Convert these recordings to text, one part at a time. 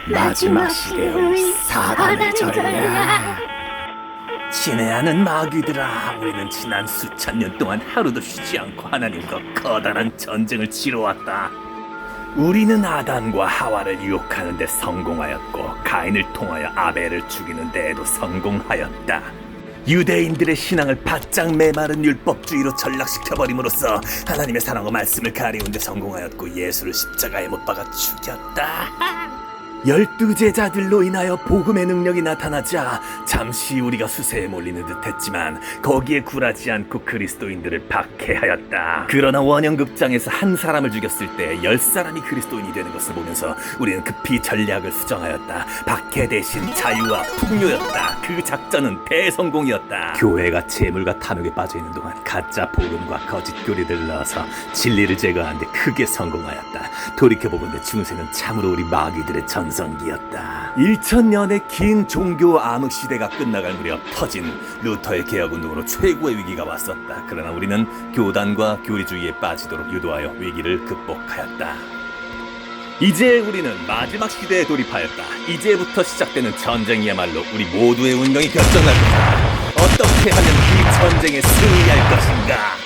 마지막 시대의 사단의 전략. 친애하는 마귀들아, 우리는 지난 수천 년 동안 하루도 쉬지 않고 하나님과 커다란 전쟁을 치러왔다. 우리는 아담과 하와를 유혹하는 데 성공하였고, 가인을 통하여 아벨을 죽이는 데에도 성공하였다. 유대인들의 신앙을 바짝 메마른 율법주의로 전락시켜버림으로써 하나님의 사랑과 말씀을 가리운 데 성공하였고, 예수를 십자가에 못 박아 죽였다. 12제자들로 인하여 복음의 능력이 나타나자 잠시 우리가 수세에 몰리는 듯 했지만 거기에 굴하지 않고 그리스도인들을 박해하였다. 그러나 원형극장에서 한 사람을 죽였을 때 10사람이 그리스도인이 되는 것을 보면서 우리는 급히 전략을 수정하였다. 박해 대신 자유와 풍요였다. 그 작전은 대성공이었다. 교회가 재물과 탐욕에 빠져있는 동안 가짜 복음과 거짓 교리들을 넣어서 진리를 제거하는 데 크게 성공하였다. 돌이켜보건대 중세는 참으로 우리 마귀들의 전성기였다. 1000년의 긴 종교 암흑 시대가 끝나갈 무렵 터진 루터의 개혁운동으로 최고의 위기가 왔었다. 그러나 우리는 교단과 교리주의에 빠지도록 유도하여 위기를 극복하였다. 이제 우리는 마지막 시대에 돌입하였다. 이제부터 시작되는 전쟁이야말로 우리 모두의 운명이 결정날 것이다. 어떻게 하면 이 전쟁에 승리할 것인가?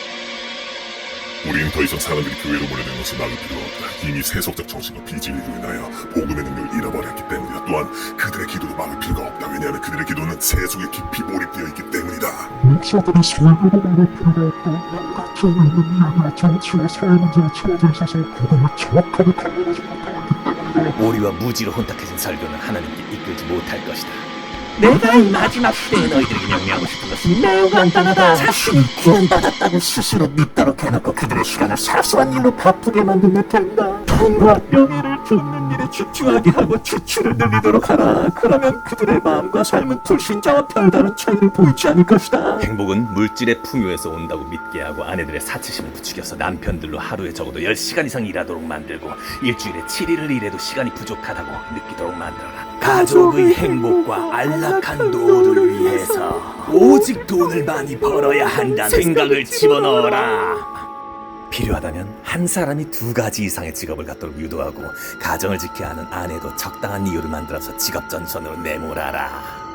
우리는 더 이상 사람들이 교회로 몰려드는 것을 막을 필요가 없다. 이미 세속적 정신과 비진리로 인하여 복음의 능력을 잃어버렸기 때문이다. 또한 그들의 기도도 막을 필요가 없다. 왜냐하면 그들의 기도는 세속에 깊이 몰입되어 있기 때문이다. 목사들이 설교도 말할 필요가 없고 뭔가 교회 있는 이야기와 정치와 사회 문제에 치워져 있어서 그들을 정확하게 판단하지 못하고 있기 때문이다. 오리와 무지로 혼탁해진 설교는 하나님께 이끌지 못할 것이다. 내가 이 마지막 시대에 너희들에게 명령하고 싶은 것은 매우 간단하다. 자신이 구원받았다고 스스로 믿도록 해놓고 그들의 시간을 사소한 일로 바쁘게 만들면 된다. 돈과 명예를 쫓는 일에 집중하게 하고 지출을 늘리도록 하라. 그러면 그들의 마음과 삶은 불신자와 별다른 차이를 보이지 않을 것이다. 행복은 물질의 풍요에서 온다고 믿게 하고 아내들의 사치심을 부추겨서 남편들로 하루에 적어도 10시간 이상 일하도록 만들고 일주일에 7일을 일해도 시간이 부족하다고 느끼도록 만들어라. 가족의 행복과 안락한 노후를 위해서 오직 돈을 많이 벌어야 한다는 생각을 집어넣어라. 필요하다면 한 사람이 2가지 이상의 직업을 갖도록 유도하고 가정을 지켜야 하는 아내도 적당한 이유를 만들어서 직업 전선으로 내몰아라.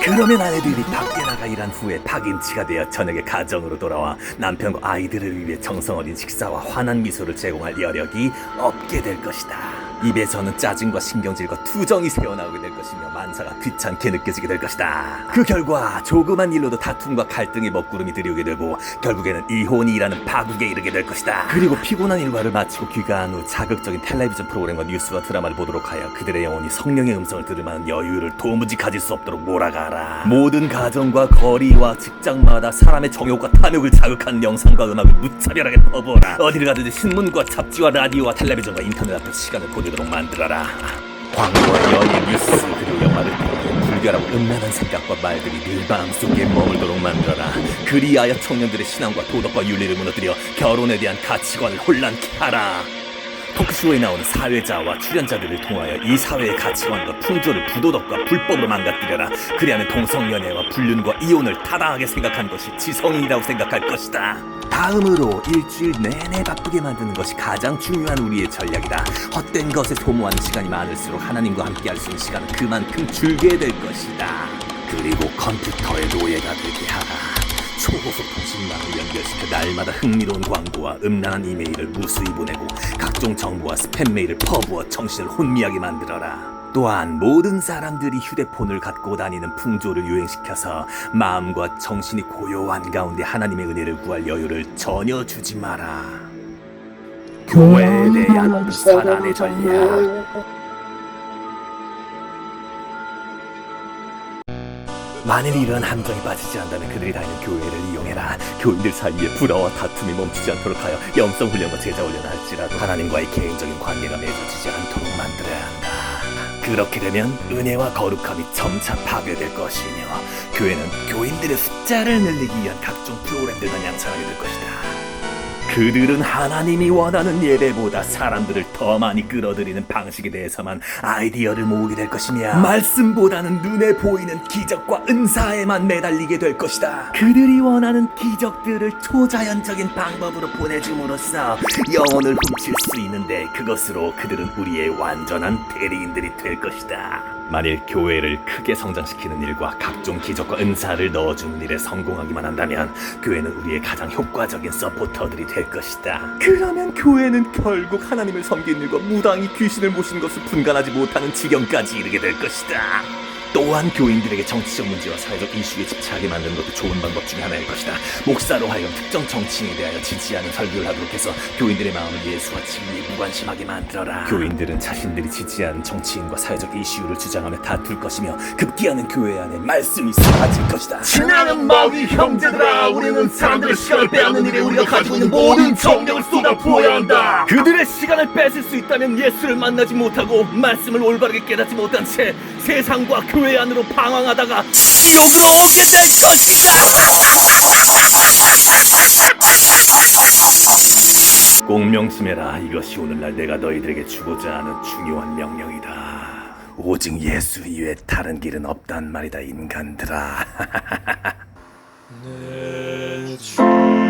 그러면 아내들이 밖에 나가 일한 후에 파김치가 되어 저녁에 가정으로 돌아와 남편과 아이들을 위해 정성어린 식사와 환한 미소를 제공할 여력이 없게 될 것이다. 입에서는 짜증과 신경질과 투정이 새어나오게 될 것이며 만사가 귀찮게 느껴지게 될 것이다. 그 결과 조그만 일로도 다툼과 갈등의 먹구름이 들이오게 되고 결국에는 이혼이라는 파국에 이르게 될 것이다. 그리고 피곤한 일과를 마치고 귀가한 후 자극적인 텔레비전 프로그램과 뉴스와 드라마를 보도록 하여 그들의 영혼이 성령의 음성을 들을 만한 여유를 도무지 가질 수 없도록 몰아가라. 모든 가정과 거리와 직장마다 사람의 정욕과 탐욕을 자극하는 영상과 음악을 무차별하게 퍼부어라. 어디를 가든지 신문과 잡지와 라디오와 텔레비전과 인터넷 앞에 시간을 보내도록 만들어라. 광고와 연예 뉴스 그리고 영화를 통해 불결하고 음란한 생각과 말들이 늘 마음속에 머물도록 만들어라. 그리하여 청년들의 신앙과 도덕과 윤리를 무너뜨려 결혼에 대한 가치관을 혼란케 하라. 토크쇼에 나오는 사회자와 출연자들을 통하여 이 사회의 가치관과 풍조를 부도덕과 불법으로 망가뜨려라. 그리하면 동성연애와 불륜과 이혼을 타당하게 생각하는 것이 지성인이라고 생각할 것이다. 다음으로 일주일 내내 바쁘게 만드는 것이 가장 중요한 우리의 전략이다. 헛된 것에 소모하는 시간이 많을수록 하나님과 함께 할 수 있는 시간은 그만큼 줄게 될 것이다. 그리고 컴퓨터의 노예가 되게 하라. 초고속 통신망을 연결시켜 날마다 흥미로운 광고와 음란한 이메일을 무수히 보내고 각종 정보와 스팸 메일을 퍼부어 정신을 혼미하게 만들어라. 또한 모든 사람들이 휴대폰을 갖고 다니는 풍조를 유행시켜서 마음과 정신이 고요한 가운데 하나님의 은혜를 구할 여유를 전혀 주지 마라. 교회에 대한 사단의 전략. 만일 이런 함정에 빠지지 않다면 그들이 다니는 교회를 이용해라. 교인들 사이에 불화와 다툼이 멈추지 않도록 하여 영성훈련과 제자훈련을 할지라도 하나님과의 개인적인 관계가 맺어지지 않도록 만들어야 한다. 그렇게 되면 은혜와 거룩함이 점차 파괴될 것이며 교회는 교인들의 숫자를 늘리기 위한 각종 프로그램들만 양산하게 될 것이다. 그들은 하나님이 원하는 예배보다 사람들을 더 많이 끌어들이는 방식에 대해서만 아이디어를 모으게 될 것이며 말씀보다는 눈에 보이는 기적과 은사에만 매달리게 될 것이다. 그들이 원하는 기적들을 초자연적인 방법으로 보내줌으로써 영혼을 훔칠 수 있는데 그것으로 그들은 우리의 완전한 대리인들이 될 것이다. 만일 교회를 크게 성장시키는 일과 각종 기적과 은사를 넣어주는 일에 성공하기만 한다면 교회는 우리의 가장 효과적인 서포터들이 될 것이다. 그러면 교회는 결국 하나님을 섬기는 일과 무당이 귀신을 모시는 것을 분간하지 못하는 지경까지 이르게 될 것이다. 또한 교인들에게 정치적 문제와 사회적 이슈에 집착하게 만드는 것도 좋은 방법 중에 하나일 것이다. 목사로 하여금 특정 정치인에 대하여 지지하는 설교를 하도록 해서 교인들의 마음을 예수와 진리에 무관심하게 만들어라. 교인들은 자신들이 지지하는 정치인과 사회적 이슈를 주장하며 다툴 것이며 급기야는 교회 안에 말씀이 사라질 것이다. 친하는 마귀 형제들아, 우리는 사람들의 시간을 빼앗는 일에 우리가 가지고 있는 모든 정력을 쏟아부어야 한다. 그들의 시간을 뺏을 수 있다면 예수를 만나지 못하고 말씀을 올바르게 깨닫지 못한 채 세상과 교회 안으로 방황하다가 지옥으로 오게 될 것이다. 꼭 명심해라. 이것이 오늘날 내가 너희들에게 주고자 하는 중요한 명령이다. 오직 예수 이외에 다른 길은 없단 말이다, 인간들아. 내 주